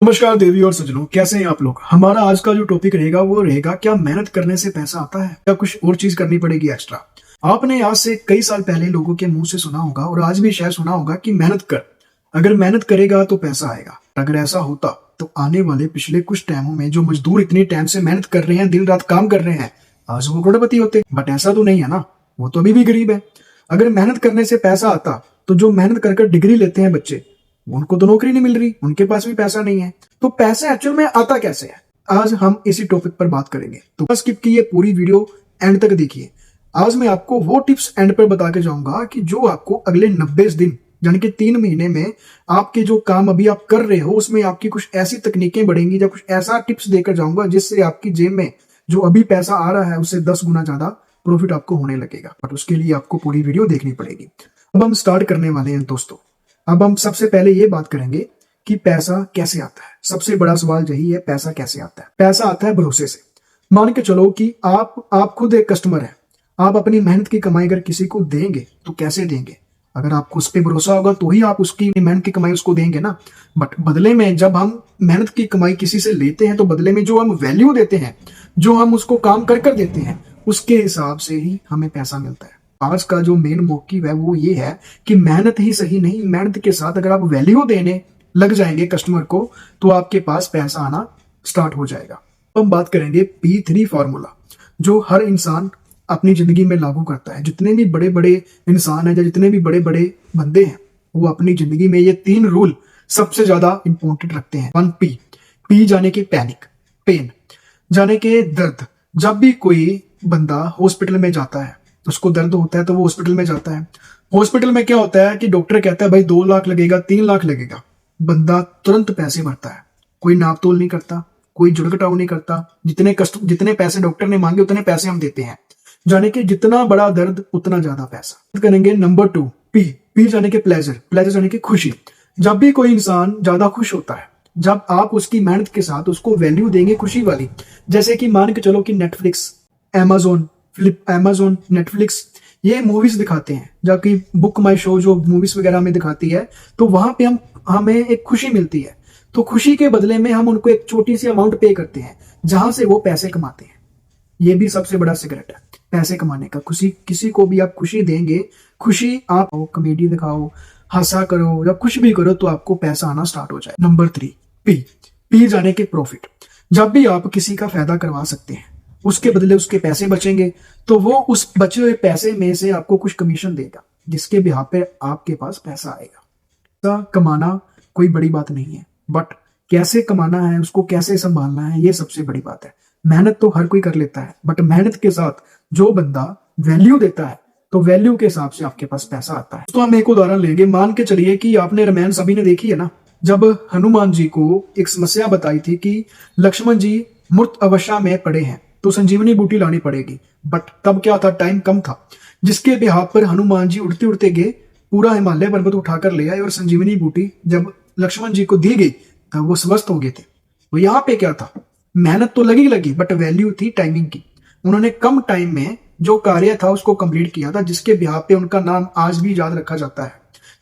नमस्कार देवी और सज्जनों, कैसे हैं आप लोग। हमारा आज का जो टॉपिक रहेगा वो रहेगा क्या मेहनत करने से पैसा आता है या कुछ और चीज करनी पड़ेगी एक्स्ट्रा। आपने आज से कई साल पहले लोगों के मुंह से सुना होगा और आज भी शायद सुना होगा कि मेहनत कर, अगर मेहनत करेगा तो पैसा आएगा। अगर ऐसा होता तो आने वाले पिछले कुछ टाइमों में जो मजदूर इतने टाइम से मेहनत कर रहे हैं, दिन रात काम कर रहे हैं, आज वो करोड़पति होते। बट ऐसा तो नहीं है ना, वो तो अभी भी गरीब है। अगर मेहनत करने से पैसा आता तो जो मेहनत कर डिग्री लेते हैं बच्चे, उनको तो नौकरी नहीं मिल रही, उनके पास भी पैसा नहीं है। तो पैसा एक्चुअल में आता कैसे है, आज हम इसी टॉपिक पर बात करेंगे। तो बस स्किप कीजिए, पूरी वीडियो एंड तक देखिए। आज मैं आपको वो टिप्स एंड पर बता के जाऊंगा कि जो आपको अगले 90 दिन यानी कि 3 महीने में आपके जो काम अभी आप कर रहे हो उसमें आपकी कुछ ऐसी तकनीकें बढ़ेंगी या कुछ ऐसा टिप्स देकर जाऊंगा जिससे आपकी जेब में जो अभी पैसा आ रहा है उससे 10 गुना ज्यादा प्रॉफिट आपको होने लगेगा। बट उसके लिए आपको पूरी वीडियो देखनी पड़ेगी। अब हम स्टार्ट करने वाले हैं दोस्तों। अब हम सबसे पहले ये बात करेंगे कि पैसा कैसे आता है। सबसे बड़ा सवाल यही है, पैसा कैसे आता है। पैसा आता है भरोसे से। मान के चलो कि आप खुद एक कस्टमर है, आप अपनी मेहनत की कमाई अगर किसी को देंगे तो कैसे देंगे। अगर आपको उस पर भरोसा होगा तो ही आप उसकी मेहनत की कमाई उसको देंगे ना। बट बदले में जब हम मेहनत की कमाई किसी से लेते हैं तो बदले में जो हम वैल्यू देते हैं, जो हम उसको काम कर देते हैं, उसके हिसाब से ही हमें पैसा मिलता है। आज का जो मेन मोटिव है वो ये है कि मेहनत ही सही नहीं, मेहनत के साथ अगर आप वैल्यू देने लग जाएंगे कस्टमर को तो आपके पास पैसा आना स्टार्ट हो जाएगा। हम बात करेंगे P3 फॉर्मूला, जो हर इंसान अपनी जिंदगी में लागू करता है। जितने भी बड़े बड़े इंसान हैं या जितने भी बड़े बड़े बंदे हैं वो अपनी जिंदगी में ये 3 रूल सबसे ज्यादा इंपॉर्टेंट रखते हैं। 1P, P जाने के पैनिक, पेन, जाने के दर्द। जब भी कोई बंदा हॉस्पिटल में जाता है, उसको दर्द होता है तो वो हॉस्पिटल में जाता है। हॉस्पिटल में क्या होता है कि डॉक्टर कहता है भाई 2 लाख लगेगा, 3 लाख लगेगा। बंदा तुरंत पैसे भरता है, कोई नाप तोल नहीं करता, कोई जुड़घटाव नहीं करता। जितने पैसे डॉक्टर ने मांगे उतने पैसे हम देते हैं। जाने के जितना बड़ा दर्द उतना ज्यादा पैसा। करेंगे नंबर 2, पी जाने के प्लेजर, प्लेजर जाने की खुशी। जब भी कोई इंसान ज्यादा खुश होता है, जब आप उसकी मेहनत के साथ उसको वैल्यू देंगे खुशी वाली, जैसे कि मान के चलो कि नेटफ्लिक्स, अमेजोन, नेटफ्लिक्स ये मूवीज दिखाते हैं, जबकि बुक माई शो जो मूवीज वगैरह में दिखाती है, तो वहां पे हमें एक खुशी मिलती है। तो खुशी के बदले में हम उनको एक छोटी सी अमाउंट पे करते हैं जहां से वो पैसे कमाते हैं। ये भी सबसे बड़ा सिगरेट है पैसे कमाने का। खुशी, किसी को भी आप खुशी देंगे, खुशी आप कॉमेडी दिखाओ, हंसा करो या कुछ भी करो तो आपको पैसा आना स्टार्ट हो जाए। नंबर 3, पी जाने के प्रॉफिट। जब भी आप किसी का फायदा करवा सकते हैं, उसके बदले उसके पैसे बचेंगे तो वो उस बचे हुए पैसे में से आपको कुछ कमीशन देगा, जिसके बिहाफ पे आपके पास पैसा आएगा। पैसा कमाना कोई बड़ी बात नहीं है, बट कैसे कमाना है, उसको कैसे संभालना है, ये सबसे बड़ी बात है। मेहनत तो हर कोई कर लेता है, बट मेहनत के साथ जो बंदा वैल्यू देता है तो वैल्यू के हिसाब से आपके पास पैसा आता है। तो हम एक उदाहरण लेंगे। मान के चलिए कि आपने रामायण सभी ने देखी है ना, जब हनुमान जी को एक समस्या बताई थी कि लक्ष्मण जी मूर्त अवस्था में पड़े हैं तो संजीवनी बूटी लानी पड़ेगी। बट तब क्या था, टाइम कम था, जिसके बिहाफ पर हनुमान जी उड़ते उड़ते गए, पूरा हिमालय पर्वत उठाकर ले आए और संजीवनी बूटी जब लक्ष्मण जी को दी गई तब वो स्वस्थ हो गए थे। तो यहाँ पे क्या था, मेहनत तो लगी बट वैल्यू थी टाइमिंग की। उन्होंने कम टाइम में जो कार्य था उसको कंप्लीट किया था, जिसके बिहाफ पे उनका नाम आज भी याद रखा जाता है।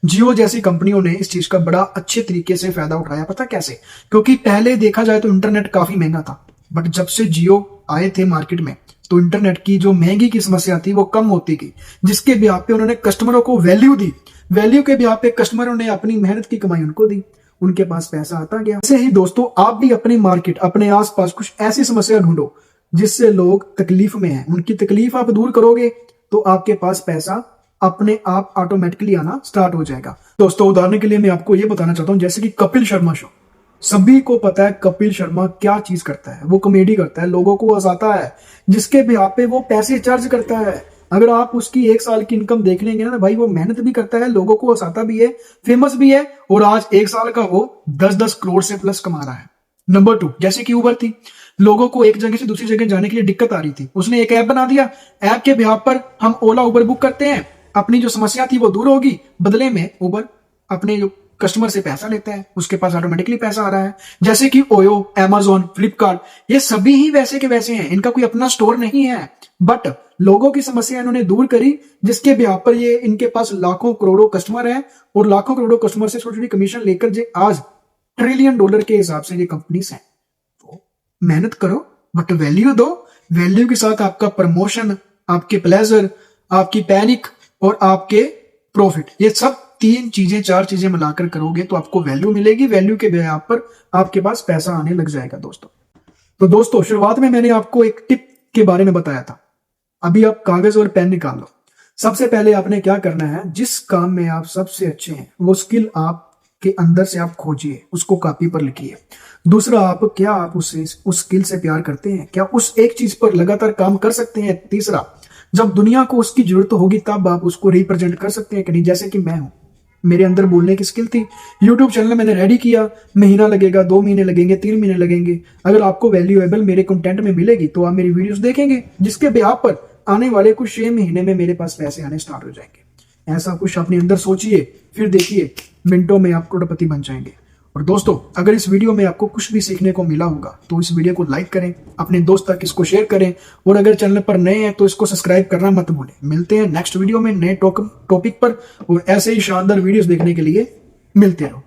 जियो जैसी कंपनियों ने इस चीज का बड़ा अच्छे तरीके से फायदा उठाया। पता कैसे, क्योंकि पहले देखा जाए तो इंटरनेट काफी महंगा था, बट जब से जियो आए थे मार्केट में तो इंटरनेट की जो महंगी की समस्या थी वो कम होती गई, जिसके बिहाफ पे उन्होंने कस्टमरों को वैल्यू दी। वैल्यू के बिहाफ पे कस्टमरों ने अपनी मेहनत की कमाई उनको दी, उनके पास पैसा आता गया। ऐसे ही दोस्तों, आप भी अपनी मार्केट, अपने आसपास कुछ ऐसी समस्या ढूंढो जिससे लोग तकलीफ में हैं। उनकी तकलीफ आप दूर करोगे तो आपके पास पैसा अपने आप ऑटोमेटिकली आना स्टार्ट हो जाएगा। दोस्तों उदाहरण के लिए मैं आपको ये बताना चाहता हूं, जैसे कि कपिल शर्मा शो। सभी को पता है कपिल शर्मा क्या चीज करता है, वो कॉमेडी करता है, लोगों को हंसाता है, जिसके बिहाफ पे वो पैसे चार्ज करता है। अगर आप उसकी 1 साल की इनकम देख लेंगे ना भाई, वो मेहनत भी करता है, लोगों को हंसाता भी है, फेमस भी है, और आज 1 साल का वो 10-10 करोड़ से प्लस कमा रहा है। नंबर 2, जैसे कि उबर थी। लोगों को एक जगह से दूसरी जगह जाने के लिए दिक्कत आ रही थी, उसने एक ऐप बना दिया। ऐप के बिहाफ पर हम ओला उबर बुक करते हैं, अपनी जो समस्या थी वो दूर होगी, बदले में उबर अपने जो कस्टमर से पैसा लेता है, उसके पास ऑटोमेटिकली पैसा आ रहा है। जैसे कि ओयो, अमेजोन, फ्लिपकार्ट, ये सभी ही वैसे के वैसे हैं, इनका कोई अपना स्टोर नहीं है, बट लोगों की समस्या इन्होंने दूर करी, जिसके बिहाफ पर ये इनके पास लाखों करोड़ों कस्टमर हैं और लाखों करोड़ों कस्टमर से छोटी छोटी कमीशन लेकर आज ट्रिलियन डॉलर के हिसाब से ये कंपनीज हैं। तो मेहनत करो बट वैल्यू दो। वैल्यू के साथ आपका प्रमोशन, आपके प्लेजर, आपकी पैनिक और आपके प्रॉफिट, ये सब 3 चीजें 4 चीजें मिलाकर करोगे तो आपको वैल्यू मिलेगी। वैल्यू के ब्याह पर आपके पास पैसा आने लग जाएगा दोस्तों। तो दोस्तों शुरुआत में मैंने आपको एक टिप के बारे में बताया था। अभी आप कागज और पेन निकाल लो। सबसे पहले आपने क्या करना है, जिस काम में आप सबसे अच्छे हैं वो स्किल आपके अंदर से आप खोजिए, उसको कॉपी पर लिखिए। दूसरा, आप उस स्किल से प्यार करते हैं, क्या उस एक चीज पर लगातार काम कर सकते हैं। तीसरा, जब दुनिया को उसकी जरूरत होगी तब आप उसको रिप्रेजेंट कर सकते हैं कि नहीं। जैसे कि मैं हूं, मेरे अंदर बोलने की स्किल थी, यूट्यूब चैनल मैंने रेडी किया, महीना लगेगा, 2 महीने लगेंगे, 3 महीने लगेंगे। अगर आपको वैल्यूएबल मेरे कंटेंट में मिलेगी तो आप मेरी वीडियोस देखेंगे, जिसके ब्याह पर आने वाले कुछ 6 महीने में मेरे पास पैसे आने स्टार्ट हो जाएंगे। ऐसा कुछ अपने अंदर सोचिए, फिर देखिए मिनटों में आप करोड़पति बन जाएंगे। और दोस्तों अगर इस वीडियो में आपको कुछ भी सीखने को मिला होगा तो इस वीडियो को लाइक करें, अपने दोस्त तक इसको शेयर करें, और अगर चैनल पर नए हैं तो इसको सब्सक्राइब करना मत भूलें। मिलते हैं नेक्स्ट वीडियो में नए टॉपिक पर, और ऐसे ही शानदार वीडियोस देखने के लिए मिलते रहो।